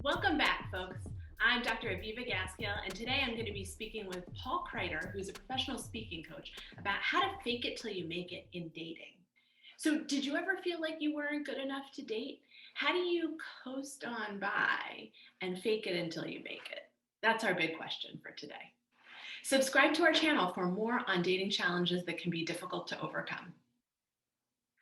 Welcome back, folks. I'm Dr. Aviva Gaskill, and today I'm going to be speaking with Paul Kreiter, who's a professional speaking coach, about how to fake it till you make it in dating. So, did you ever feel like you weren't good enough to date? How do you coast on by and fake it until you make it? That's our big question for today. Subscribe to our channel for more on dating challenges that can be difficult to overcome.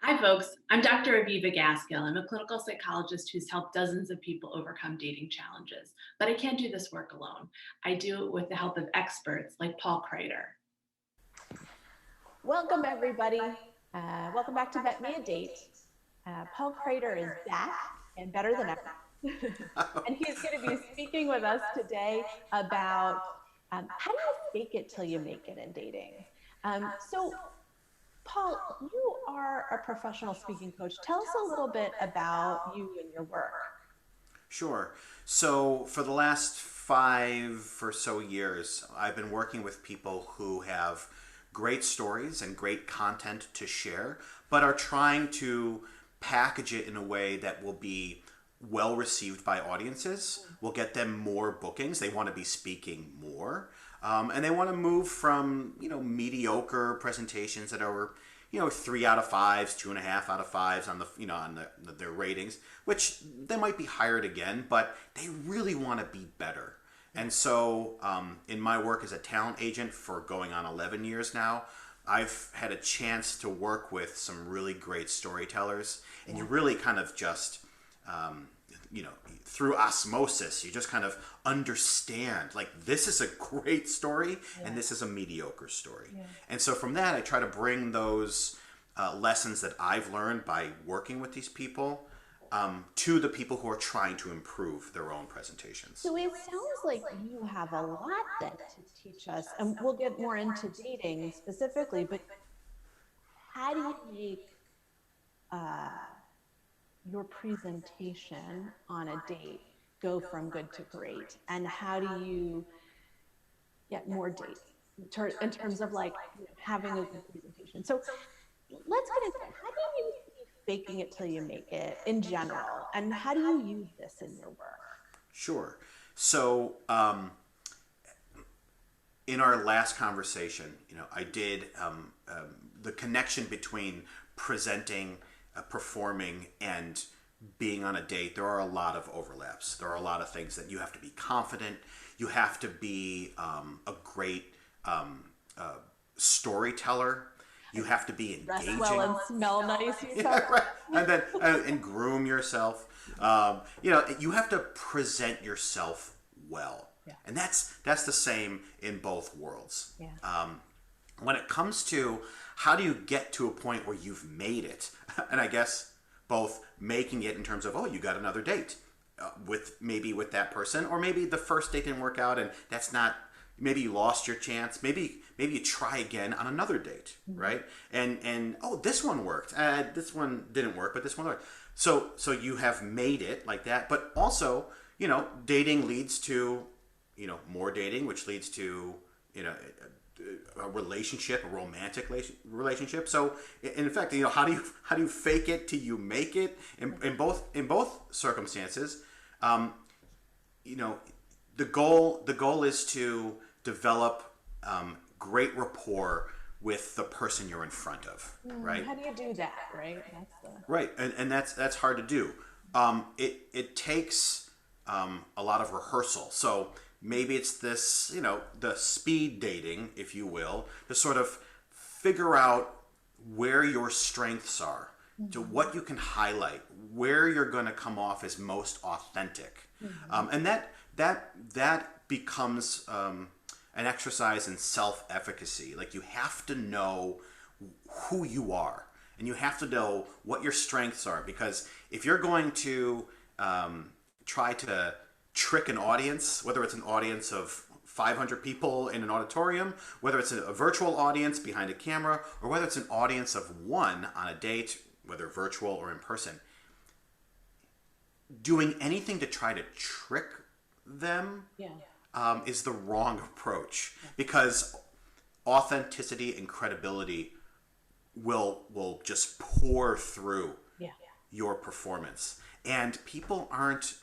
Hi, folks. I'm Dr. Aviva Gaskill. I'm a clinical psychologist who's helped dozens of people overcome dating challenges. But I can't do this work alone. I do it with the help of experts like Paul Kreiter. Welcome, everybody. Welcome back to BetMeADate. Paul Kreiter is back and better than ever. And he's going to be speaking with us today about how do you fake it till you make it in dating. So, Paul, you are a professional speaking coach. Tell us a little bit about you and your work. Sure. So for the last 5 or so years, I've been working with people who have great stories and great content to share, but are trying to package it in a way that will be well received by audiences, will get them more bookings. They want to be speaking more. And they want to move from, mediocre presentations that are, 3 out of 5s, 2.5 out of 5s on their ratings, which they might be hired again, but they really want to be better. And so in my work as a talent agent for going on 11 years now, I've had a chance to work with some really great storytellers, and you really kind of just, through osmosis, you just kind of understand, like, this is a great story and this is a mediocre story. And so from that, I try to bring those lessons that I've learned by working with these people to the people who are trying to improve their own presentations. So it sounds like you have a lot then to teach us, and we'll get more into dating specifically, but how do you make your presentation on a date go from good to great? And how do you get more dates in terms of having a good presentation? So let's get into it. How do you see faking it till you make it in general? And how do you use this in your work? Sure. So in our last conversation, I did the connection between presenting, performing, and being on a date. There are a lot of overlaps. There are a lot of things that you have to be confident. You have to be a great storyteller. You have to be engaging. Dress well and smell nice. Yeah, right. And then and groom yourself. You have to present yourself well. Yeah. And that's the same in both worlds. Yeah. When it comes to how do you get to a point where you've made it, and I guess both making it in terms of, you got another date with that person, or maybe the first date didn't work out and that's not, maybe you lost your chance, maybe you try again on another date, right? And this one worked, this one didn't work, but this one worked. So you have made it like that, but also, dating leads to, more dating, which leads to, a relationship, a romantic relationship. So in fact, how do you fake it till you make it? In both circumstances, the goal is to develop great rapport with the person you're in front of, right? How do you do that, right? Right, and that's hard to do. It takes a lot of rehearsal. So maybe it's this, the speed dating, if you will, to sort of figure out where your strengths are, to what you can highlight, where you're going to come off as most authentic. And that becomes an exercise in self-efficacy. Like, you have to know who you are, and you have to know what your strengths are, because if you're going to try to trick an audience, whether it's an audience of 500 people in an auditorium, whether it's a virtual audience behind a camera, or whether it's an audience of one on a date, whether virtual or in person, doing anything to try to trick them is the wrong approach, because authenticity and credibility will just pour through your performance. And people aren't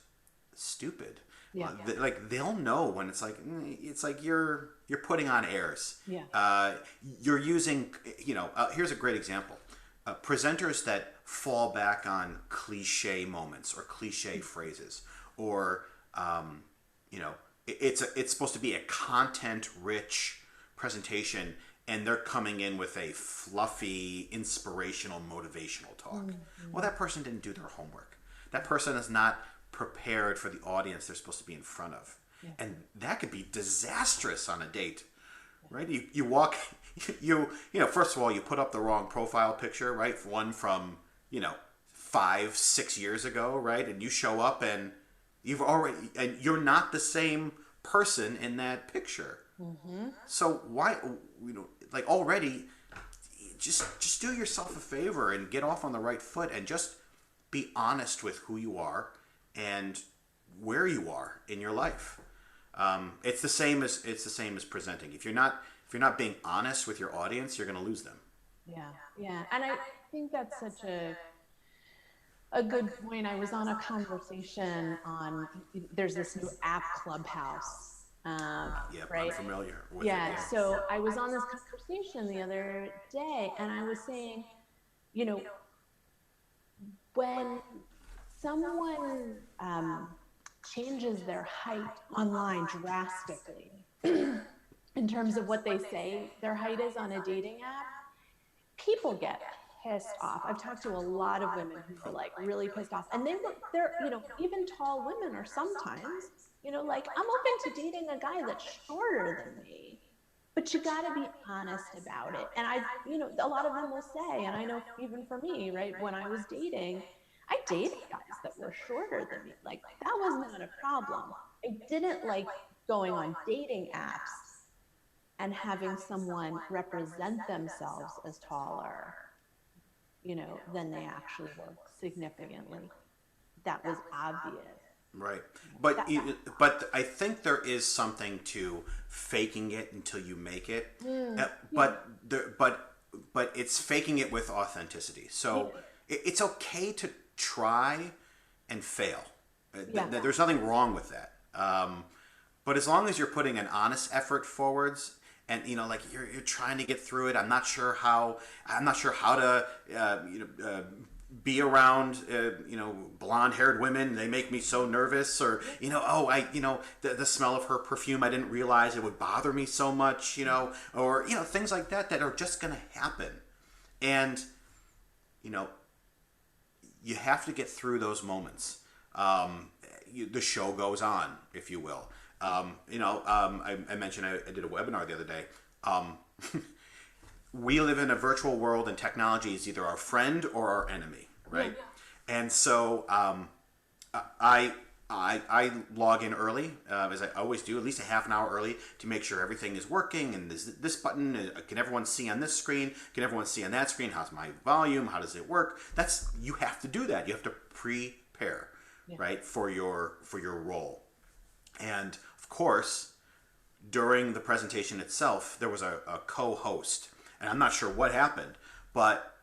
stupid. Yeah. Like they'll know when it's like you're putting on airs. Yeah. You're using, here's a great example. Presenters that fall back on cliche moments or cliche phrases, or it's supposed to be a content-rich presentation, and they're coming in with a fluffy, inspirational, motivational talk. Well, that person didn't do their homework. That person is not prepared for the audience they're supposed to be in front of. Yeah. And that could be disastrous on a date, right? You walk, first of all, you put up the wrong profile picture, right? One from, 5-6 years ago, right? And you show up and you're not the same person in that picture. So why, already, just do yourself a favor and get off on the right foot and just be honest with who you are and where you are in your life. It's the same as presenting. If you're not being honest with your audience, you're going to lose them. Yeah, and I think that's such a good point. I was on a conversation on, there's this new app, Clubhouse. I'm familiar with it. Yeah, so I was on this conversation the other day, and I was saying, when someone changes their height online drastically, in terms of what they say their height is on a dating app, people get pissed off. I've talked to a lot of women who are really pissed off, and they're even tall women are sometimes, I'm open to dating a guy that's shorter than me, but you got to be honest about it. And a lot of them will say, and I know even for me, right, when I was dating, I dated guys that were shorter than me. That was not a problem. I didn't like going on dating apps and having someone represent themselves as taller, than they actually were significantly. That was obvious. Right. But I think there is something to faking it until you make it. But it's faking it with authenticity. So it's okay to try and fail. There's nothing wrong with that. But as long as you're putting an honest effort forwards, and you're trying to get through it. I'm not sure how to be around blonde-haired women. They make me so nervous. Or the smell of her perfume, I didn't realize it would bother me so much. Or things like that are just going to happen. And you have to get through those moments. The show goes on, if you will. I mentioned I did a webinar the other day. We live in a virtual world, and technology is either our friend or our enemy, right? Yeah. And so I log in early, as I always do, at least a half an hour early, to make sure everything is working. And this button, can everyone see on this screen? Can everyone see on that screen? How's my volume? How does it work? You have to do that. You have to prepare, right, for your role. And of course, during the presentation itself, there was a co-host, and I'm not sure what happened, but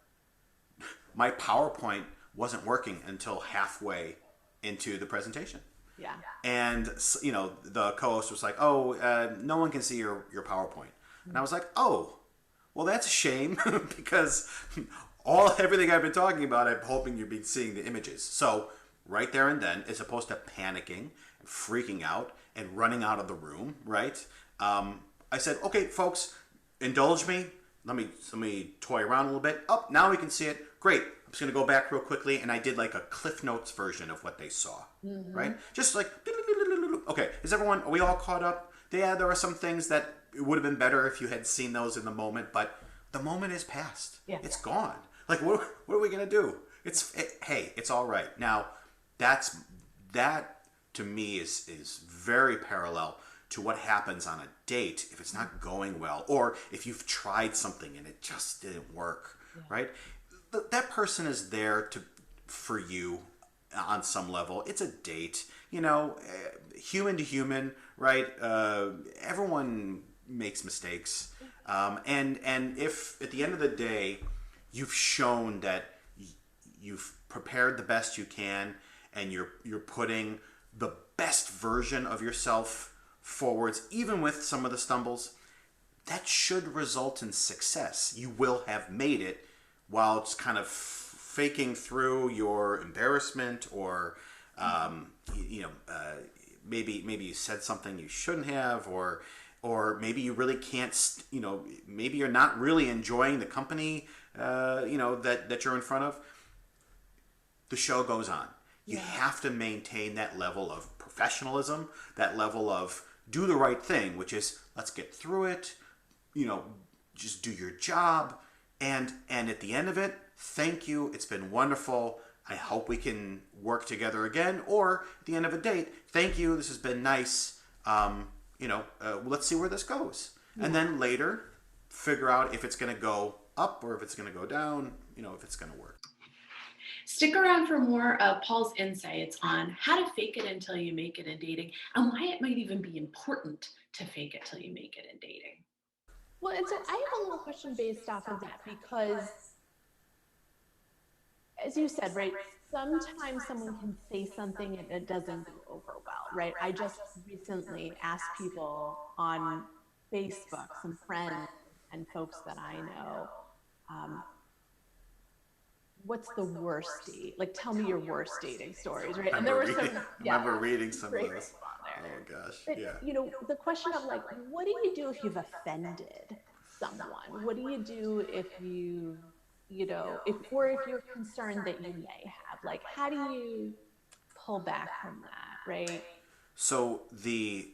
my PowerPoint wasn't working until halfway into the presentation. Yeah. And the co-host was like, no one can see your PowerPoint. And I was like, oh, well, that's a shame because everything I've been talking about, I'm hoping you've been seeing the images. So right there and then, as opposed to panicking, freaking out, and running out of the room, right? I said, okay, folks, indulge me. Let me toy around a little bit. Oh, now we can see it. Great. I'm just going to go back real quickly, and I did like a Cliff Notes version of what they saw, right? Just like, okay, are we all caught up? Yeah, there are some things that it would have been better if you had seen those in the moment, but the moment is past. Yeah. It's gone. Like, what are we going to do? Hey, it's all right. Now, that to me is very parallel to what happens on a date if it's not going well, or if you've tried something and it just didn't work, right? That person is there for you on some level. It's a date, human to human, right? Everyone makes mistakes, and if at the end of the day you've shown that you've prepared the best you can, and you're putting the best version of yourself forwards, even with some of the stumbles, that should result in success. You will have made it while it's kind of faking through your embarrassment, or maybe you said something you shouldn't have, or maybe you really can't, maybe you're not really enjoying the company, that you're in front of. The show goes on. You have to maintain that level of professionalism, that level of do the right thing, which is let's get through it, just do your job. And at the end of it, thank you. It's been wonderful. I hope we can work together again. Or at the end of a date, thank you. This has been nice. Let's see where this goes. Yeah. And then later, figure out if it's going to go up or if it's going to go down, if it's going to work. Stick around for more of Paul's insights on how to fake it until you make it in dating, and why it might even be important to fake it till you make it in dating. Well, and so I have a little question based off of that, because as you said, right, sometimes someone can say something and it doesn't go over well, right? I just recently asked people on Facebook, some friends and folks that I know, what's the worst date? Like, tell me your worst dating stories, right? And there were some. I remember reading some of those. Oh gosh, but, yeah. The question of like, what do you do if you've offended someone? What do you do if you, if you're concerned that you may have? Like, how do you pull back from that, right? So the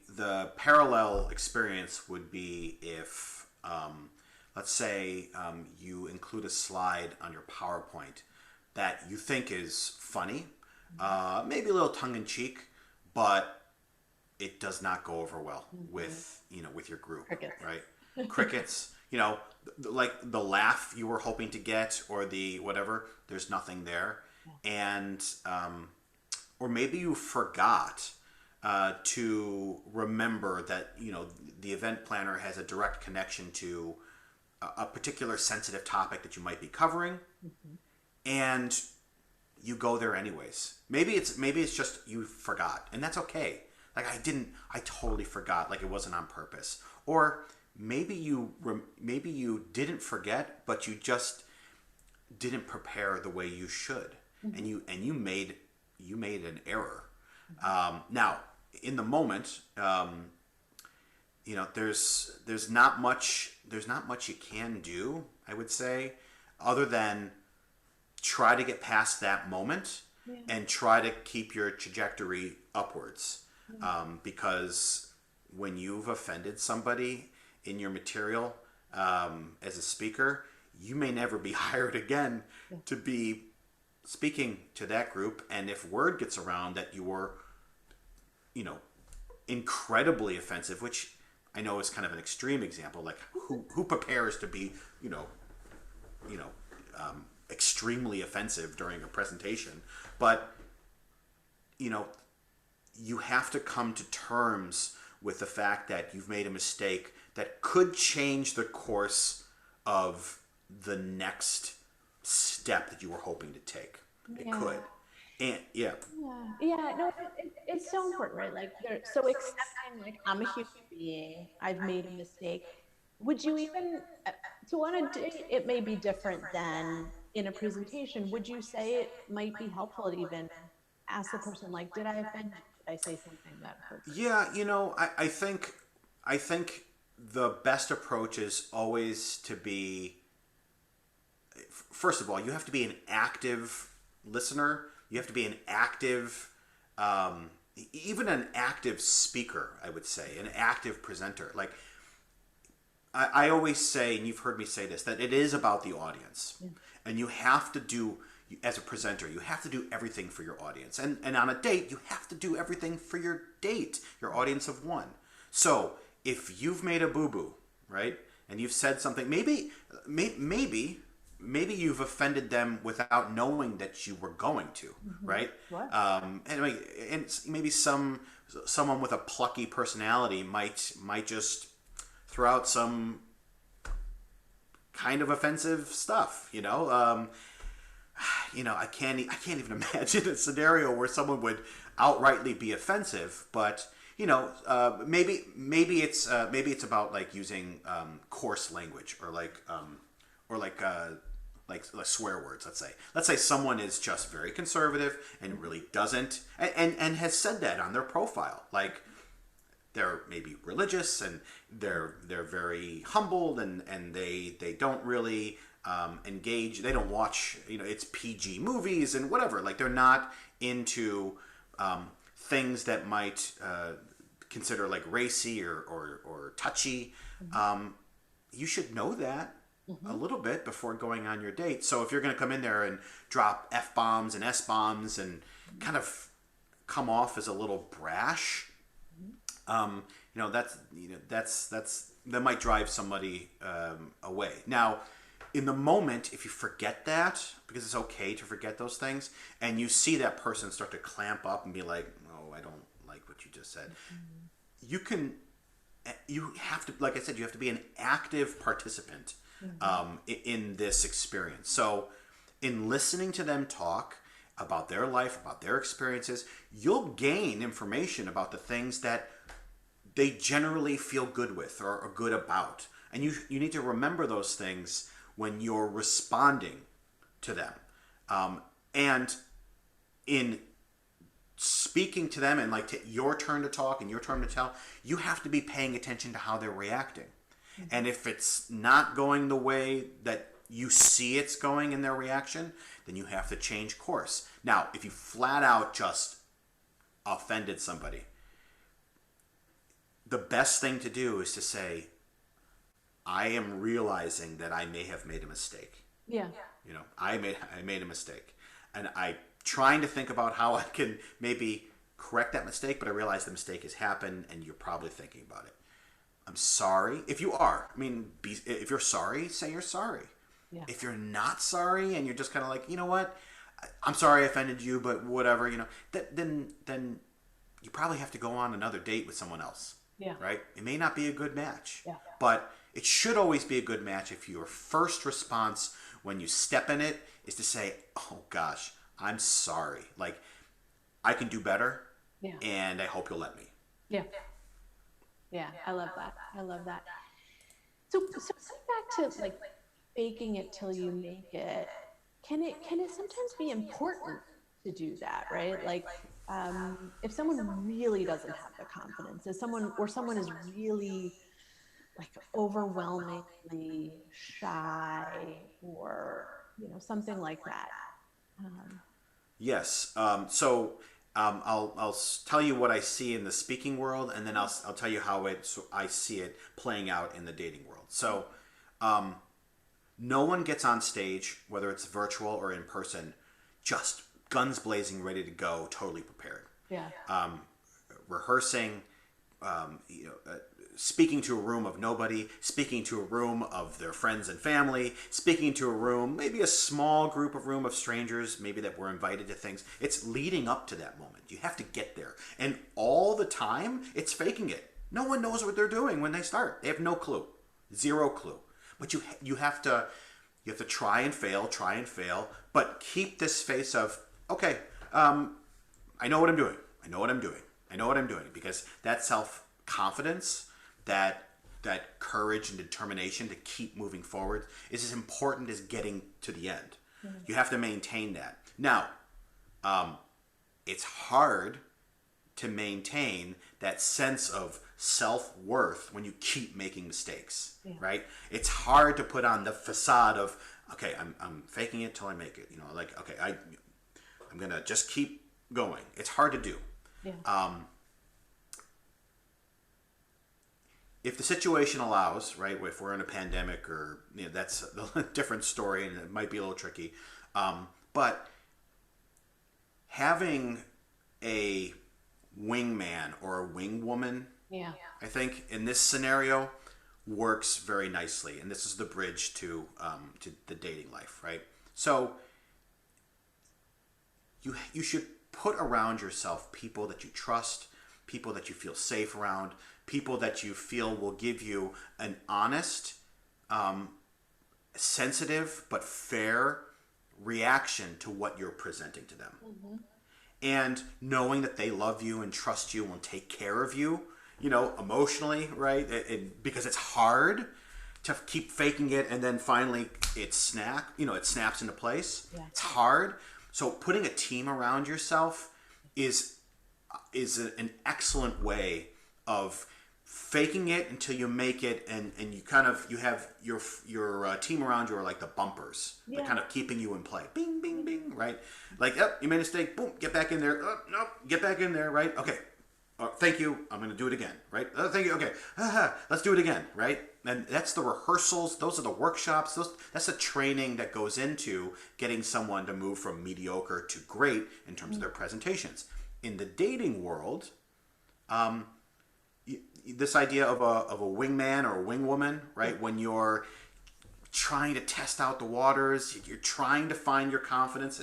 parallel experience would be if, let's say you include a slide on your PowerPoint that you think is funny, maybe a little tongue-in-cheek, but it does not go over well with your group. Crickets. Right? Crickets. Like the laugh you were hoping to get, or the whatever. There's nothing there, and or maybe you forgot to remember that the event planner has a direct connection to a particular sensitive topic that you might be covering, and you go there anyways. Maybe it's just you forgot, and that's okay. Like I totally forgot, like it wasn't on purpose. Or maybe you didn't forget, but you just didn't prepare the way you should, and you made an error. Now, in the moment, there's not much you can do, I would say, other than try to get past that moment and try to keep your trajectory upwards. Because when you've offended somebody in your material as a speaker, you may never be hired again to be speaking to that group. And if word gets around that you were, incredibly offensive, which I know is kind of an extreme example, like who prepares to be, extremely offensive during a presentation, but you have to come to terms with the fact that you've made a mistake that could change the course of the next step that you were hoping to take. It could. And no, it's so important, right? Like, so accepting, like, I'm a human being, I've made a mistake. Would you even, so on a date, it may be different than in a presentation. Would you say it might be helpful to even ask the person, like, did I offend you? Did I say something that hurt? Yeah, I think the best approach is always to be, first of all, you have to be an active listener. You have to be an active, even an active speaker, I would say, an active presenter. Like, I always say, and you've heard me say this, that it is about the audience. Yeah. And you have to do, as a presenter, you have to do everything for your audience. And on a date, you have to do everything for your date, your audience of one. So if you've made a boo-boo, right, and you've said something, maybe you've offended them without knowing that you were going to, right? What? And maybe someone with a plucky personality might just throw out some kind of offensive stuff, I can't even imagine a scenario where someone would outrightly be offensive, but maybe it's about like using coarse language or like swear words. Let's say someone is just very conservative and really doesn't and has said that on their profile, like they're maybe religious and they're very humbled and they don't really engage. They don't watch, it's PG movies and whatever. Like they're not into things that might consider like racy or touchy. You should know that a little bit before going on your date. So if you're going to come in there and drop F-bombs and S-bombs and kind of come off as a little brash, that might drive somebody away. Now, in the moment, if you forget that, because it's okay to forget those things, and you see that person start to clamp up and be like, "Oh, I don't like what you just said," you have to, like I said, you have to be an active participant in this experience. So, in listening to them talk about their life, about their experiences, you'll gain information about the things that they generally feel good with or are good about. And you need to remember those things when you're responding to them. And in speaking to them and like your turn to talk and your turn to tell, you have to be paying attention to how they're reacting. And if it's not going the way that you see it's going in their reaction, then you have to change course. Now, if you flat out just offended somebody, the best thing to do is to say, I am realizing that I may have made a mistake. Yeah. I made a mistake. And I'm trying to think about how I can maybe correct that mistake, but I realize the mistake has happened and you're probably thinking about it. I'm sorry. If you are, if you're sorry, say you're sorry. Yeah. If you're not sorry and you're just kind of like, you know what, I'm sorry I offended you, but whatever, then you probably have to go on another date with someone else. Yeah. Right? It may not be a good match. Yeah. But it should always be a good match if your first response when you step in it is to say, oh gosh, I'm sorry. Like, I can do better. Yeah. And I hope you'll let me. Yeah. Yeah. I love that. So going back to like faking it till you make it, can it sometimes be important to do that, right? Like, if someone really doesn't have the confidence, if someone is really like overwhelmingly shy or something like that. Yes. I'll tell you what I see in the speaking world, and then I'll tell you how I see it playing out in the dating world. So, no one gets on stage, whether it's virtual or in person, just guns blazing, ready to go, totally prepared. Yeah. Rehearsing, speaking to a room of nobody, speaking to a room of their friends and family, speaking to a room, maybe a small room of strangers, maybe that were invited to things. It's leading up to that moment. You have to get there. And all the time, it's faking it. No one knows what they're doing when they start. They have no clue. Zero clue. But you have to try and fail, but keep this face of, okay, I know what I'm doing, because that self-confidence, that courage and determination to keep moving forward is as important as getting to the end. Mm-hmm. You have to maintain that. Now, it's hard to maintain that sense of self-worth when you keep making mistakes, right? It's hard to put on the facade of, okay, I'm faking it till I make it. Okay, I'm gonna just keep going. It's hard to do. Yeah. If the situation allows, right, if we're in a pandemic or, that's a different story and it might be a little tricky. But having a wingman or a wingwoman, I think in this scenario works very nicely. And this is the bridge to the dating life, right? So you should put around yourself people that you trust, people that you feel safe around, people that you feel will give you an honest, sensitive, but fair reaction to what you're presenting to them. Mm-hmm. and knowing that they love you and trust you and will take care of you, emotionally, right? Because it's hard to keep faking it, and then finally it snaps into place. Yeah. It's hard. So putting a team around yourself is an excellent way of faking it until you make it, and you have your team around you are like the bumpers, that kind of keeping you in play. Bing, bing, bing, right? Like, yep, you made a mistake. Boom, get back in there. Oh, no, get back in there, right? Okay. Thank you. I'm going to do it again, right? Thank you. Okay. Let's do it again, right? And that's the rehearsals. Those are the workshops. That's the training that goes into getting someone to move from mediocre to great in terms of their presentations. In the dating world, this idea of a wingman or a wingwoman, right? When you're trying to test out the waters, you're trying to find your confidence,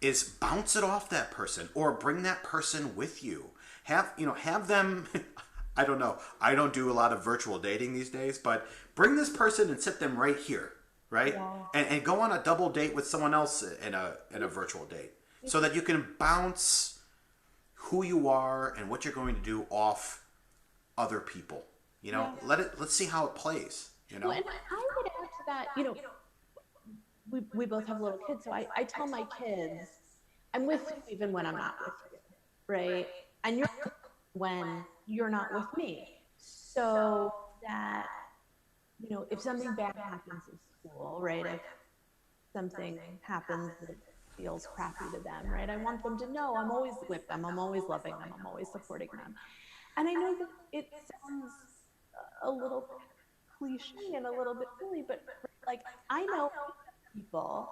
is bounce it off that person or bring that person with you. Have them, I don't know, I don't do a lot of virtual dating these days, but bring this person and sit them right here, right? Yeah. And go on a double date with someone else in a virtual date, so that you can bounce who you are and what you're going to do off other people. Let's see how it plays. Well, and I would add to that, we both have little kids, so I tell my kids, I'm with you even when I'm not with you, right? And you're when you're not with me. So that, if something bad happens in school, right? If something happens that feels crappy to them, right? I want them to know I'm always with them. I'm always loving them. I'm always supporting them. And I know that it sounds a little cliche and a little bit silly, but like, I know people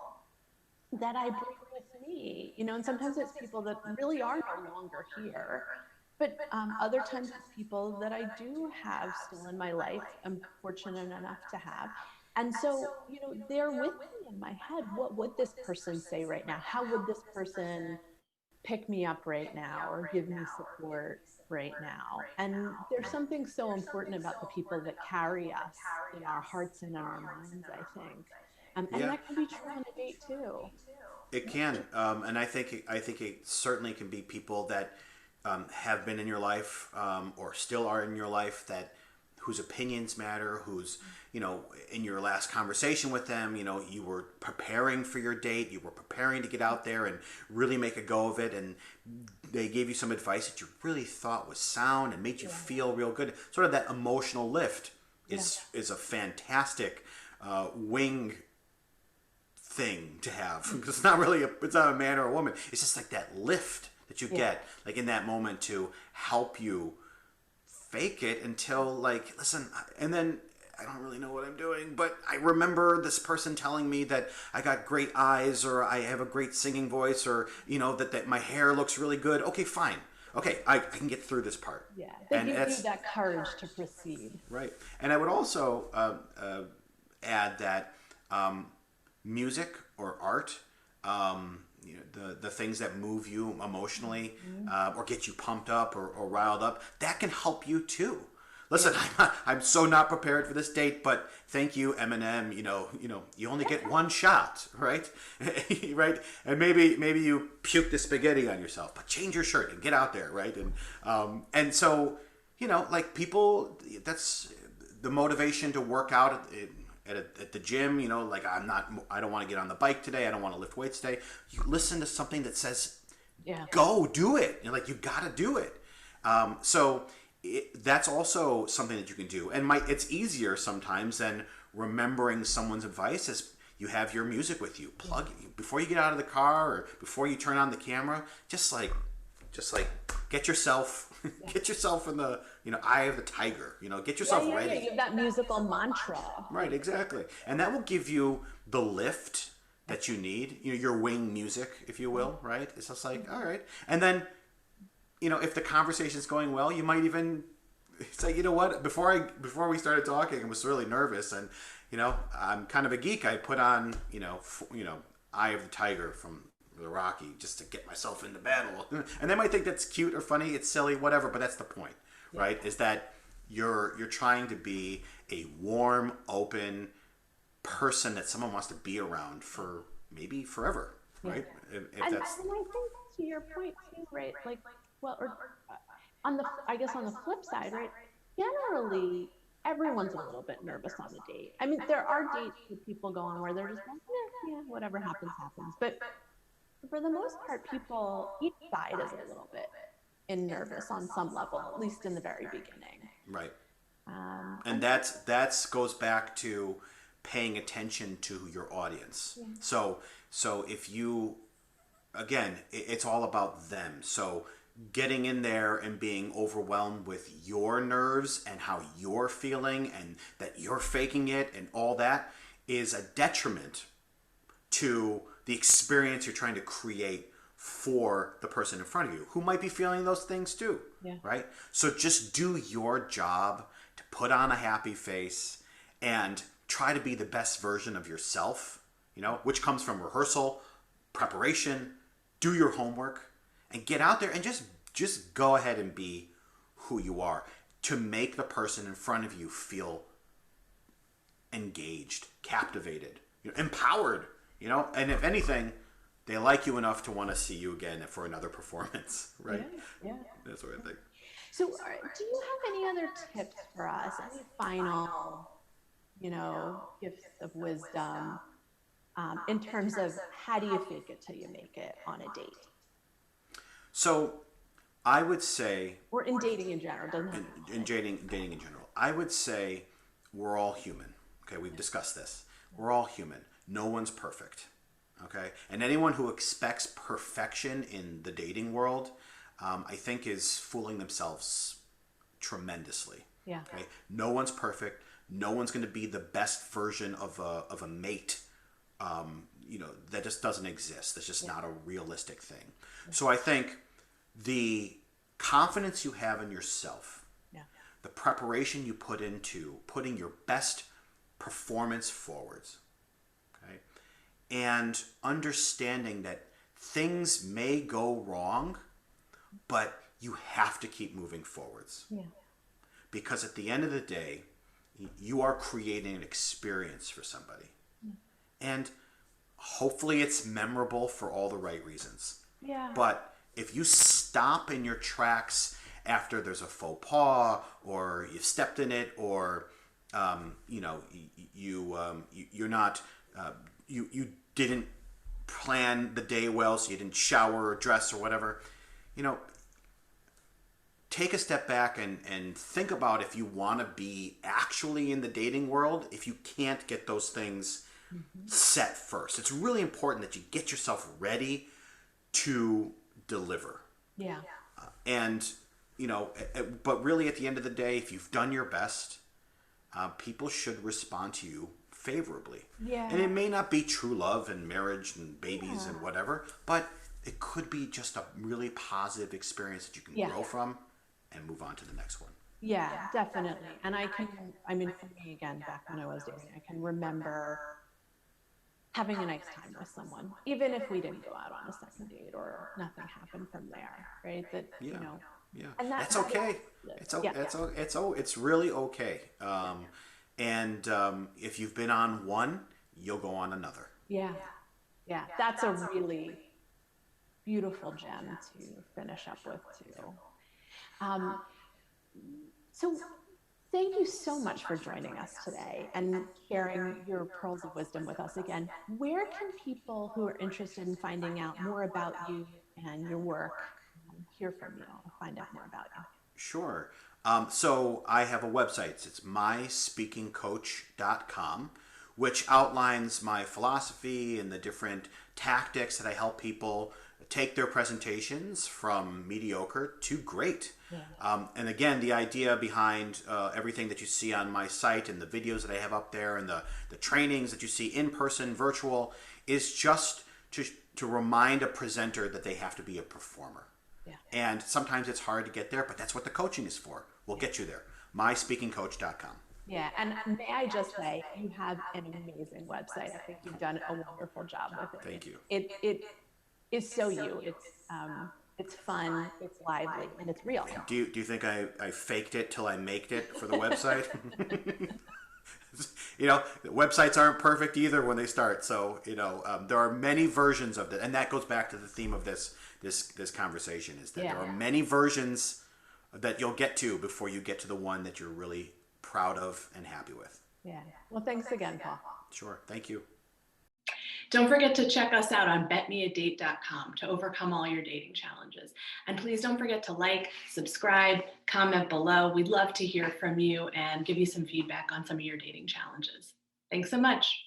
that I bring with me, and sometimes it's people that really are no longer here, but other times it's people that I do have still in my life. I'm fortunate enough to have. And so, they're with me in my head. What would this person say right now? How would this person pick me up right now or give me support right now? And there's something so important about the people that carry us in our hearts and in our minds, I think. And that can be true on a date too. It can, and I think it certainly can be people that have been in your life or still are in your life, whose opinions matter, whose, in your last conversation with them, you were preparing for your date, you were preparing to get out there and really make a go of it, and they gave you some advice that you really thought was sound and made you feel real good. Sort of that emotional lift is a fantastic wing thing to have. It's not really it's not a man or a woman. It's just like that lift that you get, like in that moment, to help you fake it until, like, listen, and then I don't really know what I'm doing, but I remember this person telling me that I got great eyes, or I have a great singing voice, or that my hair looks really good. Okay, fine. Okay, I can get through this part. Yeah, they give you that courage to proceed. Right, and I would also add that music or art, the things that move you emotionally, or get you pumped up or riled up, that can help you too. Listen, I'm so not prepared for this date, but thank you, Eminem. You only get one shot, right? Right? And maybe you puke the spaghetti on yourself, but change your shirt and get out there, right? And so, like, people, that's the motivation to work out at the gym. Like, I don't want to get on the bike today. I don't want to lift weights today. You listen to something that says, go do it. You're like, you got to do it. So that's also something that you can do. And it's easier sometimes than remembering someone's advice, as you have your music with you. Plug it before you get out of the car or before you turn on the camera. Just like get yourself in the eye of the tiger. Get yourself ready. You have that musical mantra. Right, exactly. And that will give you the lift that you need. Your wing music, if you will. Right. It's just like, all right. And then, if the conversation is going well, you might even say, you know what? Before we started talking, I was really nervous, and I'm kind of a geek. I put on Eye of the Tiger from the Rocky just to get myself into battle. And they might think that's cute or funny, it's silly, whatever. But that's the point, right? Is that you're trying to be a warm, open person that someone wants to be around for maybe forever, right? And I think to your point too, right? Like, well, or on the, I guess on the flip side, right? Generally, everyone's a little bit nervous on a date. I mean, there are dates that people go on where they're just like, yeah, whatever happens, happens. But for the most part, people, each side is a little bit nervous on some level, at least in the very beginning. Right. And that's goes back to paying attention to your audience. Yeah. So if you, again, it's all about them. So getting in there and being overwhelmed with your nerves and how you're feeling and that you're faking it and all that is a detriment to the experience you're trying to create for the person in front of you who might be feeling those things too. Yeah. Right? So just do your job to put on a happy face and try to be the best version of yourself, which comes from rehearsal, preparation, do your homework, and get out there and just go ahead and be who you are to make the person in front of you feel engaged, captivated, empowered, and if anything, they like you enough to want to see you again for another performance, right? Yeah. That's what I think. So do you have any other tips for us? Any final, gifts of wisdom in terms of how do you fake it till you make it on a date? So I would say, or in dating in general, doesn't have in dating in general, I would say we're all human. Okay, we've discussed this. We're all human. No one's perfect. Okay, and anyone who expects perfection in the dating world, I think is fooling themselves tremendously. Yeah. Okay, no one's perfect. No one's going to be the best version of a mate. That just doesn't exist. That's just not a realistic thing. So I think the confidence you have in yourself, the preparation you put into putting your best performance forwards, okay, and understanding that things may go wrong, but you have to keep moving forwards. Yeah. Because at the end of the day, you are creating an experience for somebody. And hopefully it's memorable for all the right reasons. Yeah. But if you stop in your tracks after there's a faux pas, or you've stepped in it, or you didn't plan the day well, so you didn't shower or dress or whatever, take a step back and think about if you want to be actually in the dating world, if you can't get those things set first. It's really important that you get yourself ready to deliver. Yeah. But really at the end of the day, if you've done your best, people should respond to you favorably. Yeah. And it may not be true love and marriage and babies and whatever, but it could be just a really positive experience that you can grow from and move on to the next one. Yeah, definitely. And for me, again, back when I was dating, I can remember having a nice time with someone, even if we didn't go out on a second date or nothing happened from there, right? Yeah, and that's okay. It's really okay. If you've been on one, you'll go on another. Yeah. That's a really beautiful gem to finish up with too. So thank you so much for joining us today and sharing your pearls of wisdom with us again. Where can people who are interested in finding out more about you and your work hear from you, find out more about you? Sure. So I have a website. It's myspeakingcoach.com, which outlines my philosophy and the different tactics that I help people take their presentations from mediocre to great. Yeah. And again, the idea behind everything that you see on my site and the videos that I have up there and the trainings that you see in person, virtual, is just to remind a presenter that they have to be a performer. Yeah. And sometimes it's hard to get there, but that's what the coaching is for. We'll get you there. myspeakingcoach.com. Yeah, and may I just say, you have an amazing website. I think you've done a wonderful job with it. Thank you. It is so you. It's fun, it's lively, and it's real. Do you think I faked it till I maked it for the website? Websites aren't perfect either when they start. So, there are many versions of it. And that goes back to the theme of this this conversation is that Yeah. there are many versions that you'll get to before you get to the one that you're really proud of and happy with. Yeah. Well, thanks again, Paul. Sure. Thank you. Don't forget to check us out on BetMeADate.com to overcome all your dating challenges. And please don't forget to like, subscribe, comment below. We'd love to hear from you and give you some feedback on some of your dating challenges. Thanks so much.